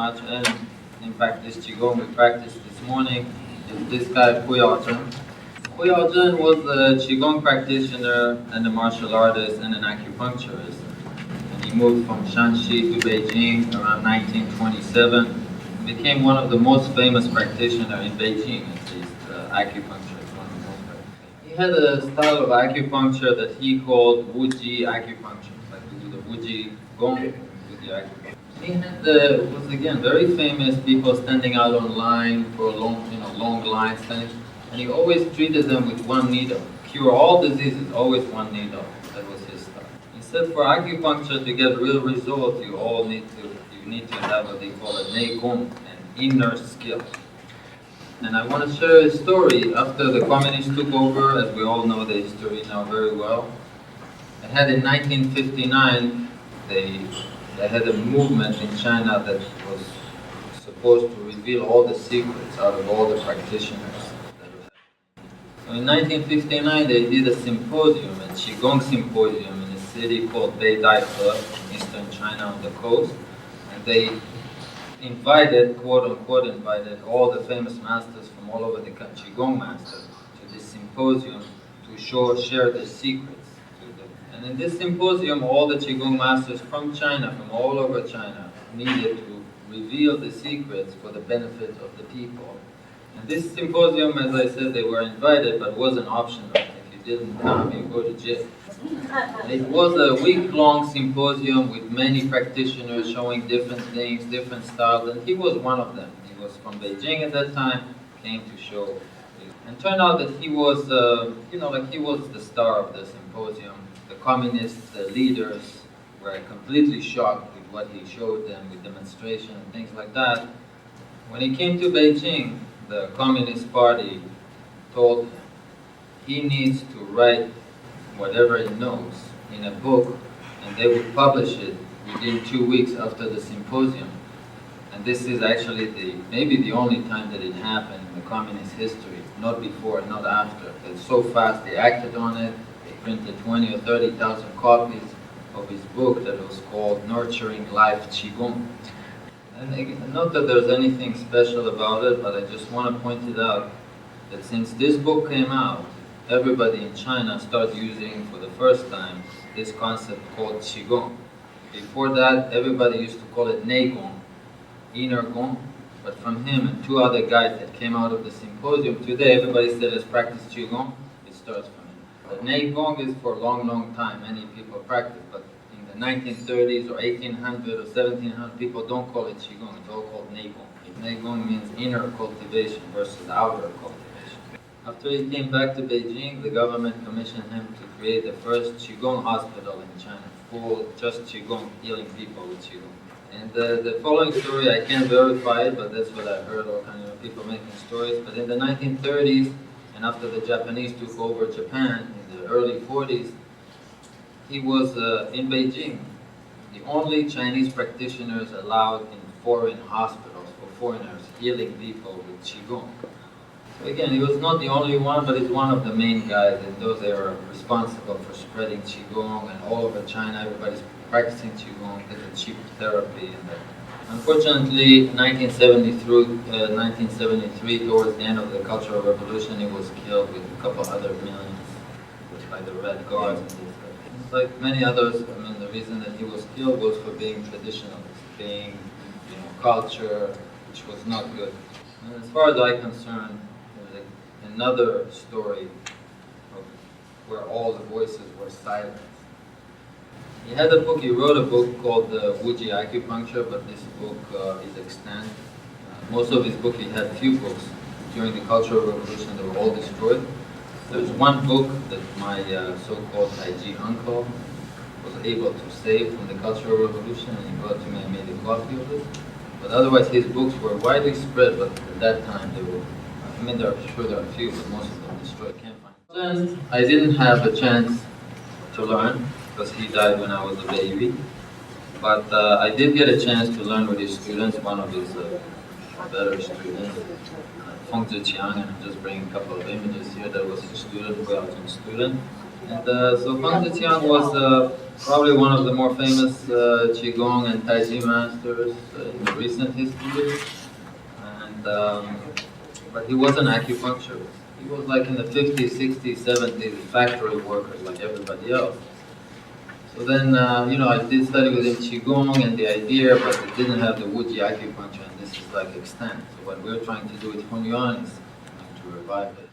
much. And in fact, this Qigong we practiced this morning is this guy, Zhen. Zhen was a Qigong practitioner and a martial artist and an acupuncturist. And he moved from Shanxi to Beijing around 1927 and became one of the most famous practitioners in Beijing, at least. Acupuncture is one of the most famous. He had a style of acupuncture that he called Wuji acupuncture, like we do the Wuji Gong with the acupuncture. He had was again very famous people standing out on line for a long lines, and he always treated them with one needle. Cure all diseases, always one needle. That was his style. He said for acupuncture to get real results, you need to have what they call a nei gong, an inner skill. And I want to share a story. After the communists took over, as we all know the history now very well, they had in 1959, they had a movement in China that was supposed to reveal all the secrets out of all the practitioners. So in 1959, they did a symposium, a Qigong symposium in a city called Beidai in eastern China on the coast. And they invited, quote-unquote, all the famous masters from all over the country, Qigong masters, to this symposium to share the secrets to them. And in this symposium, all the Qigong masters from China, from all over China, needed to reveal the secrets for the benefit of the people. And this symposium, as I said, they were invited, but wasn't optional. If you didn't come, you go to jail. It was a week-long symposium with many practitioners showing different things, different styles, and he was one of them. He was from Beijing at that time, came to show. And turned out that he was, he was the star of the symposium. The communist leaders were completely shocked with what he showed them, with demonstration and things like that. When he came to Beijing, the Communist Party told him he needs to write whatever he knows in a book, and they would publish it within 2 weeks after the symposium. And this is actually maybe the only time that it happened in the communist history, not before, not after. It's so fast, they acted on it, they printed 20 or 30,000 copies of his book that was called Nurturing Life Qigong. And again, not that there's anything special about it, but I just want to point it out that since this book came out, everybody in China started using for the first time this concept called Qigong. Before that, everybody used to call it nei gong, inner gong, but from him and two other guys that came out of the symposium, today everybody said let's practice Qigong, it starts from him. The nei gong is for a long time, many people practice, but in the 1930s or 1800 or 1700, people don't call it Qigong, it's all called nei gong. Nei gong means inner cultivation versus outer cultivation. After he came back to Beijing, the government commissioned him to create the first Qigong hospital in China, full just Qigong, healing people with Qigong. And the following story, I can't verify it, but that's what I heard, all kinds of people making stories. But in the 1930s, and after the Japanese took over Japan in the early 40s, he was in Beijing, the only Chinese practitioners allowed in foreign hospitals for foreigners, healing people with Qigong. So again, he was not the only one, but he's one of the main guys, and those that are responsible for spreading Qigong, and all over China, everybody's practicing Qigong, it's a cheap therapy. And unfortunately, 1973, towards the end of the Cultural Revolution, he was killed with a couple other millions by the Red Guards. And like many others, I mean, the reason that he was killed was for being traditionalist, being, culture, which was not good. And as far as I'm concerned, there's another story of where all the voices were silent. He wrote a book called Wuji Acupuncture, but this book is extant. Most of his book, he had few books. During the Cultural Revolution, they were all destroyed. There's one book that my so-called Taiji uncle was able to save from the Cultural Revolution, and he brought to me and made a copy of it. But otherwise, his books were widely spread, but at that time they were, there are a few, but most of them destroyed, can't find. Then I didn't have a chance to learn, because he died when I was a baby. But I did get a chance to learn with his students, one of his better students, Feng Ziqiang, and I'm just bringing a couple of images here. That was his student, Zhen's student. And so Feng Zetian was probably one of the more famous Qigong and Tai Chi masters in the recent history. And but he was an acupuncturist. He was like in the 50s, 60s, 70s, factory worker like everybody else. So then, I did study with him Qigong and the idea, but it didn't have the Wuji acupuncture, and this is like extant. So what we're trying to do with Hunyuan is to revive it.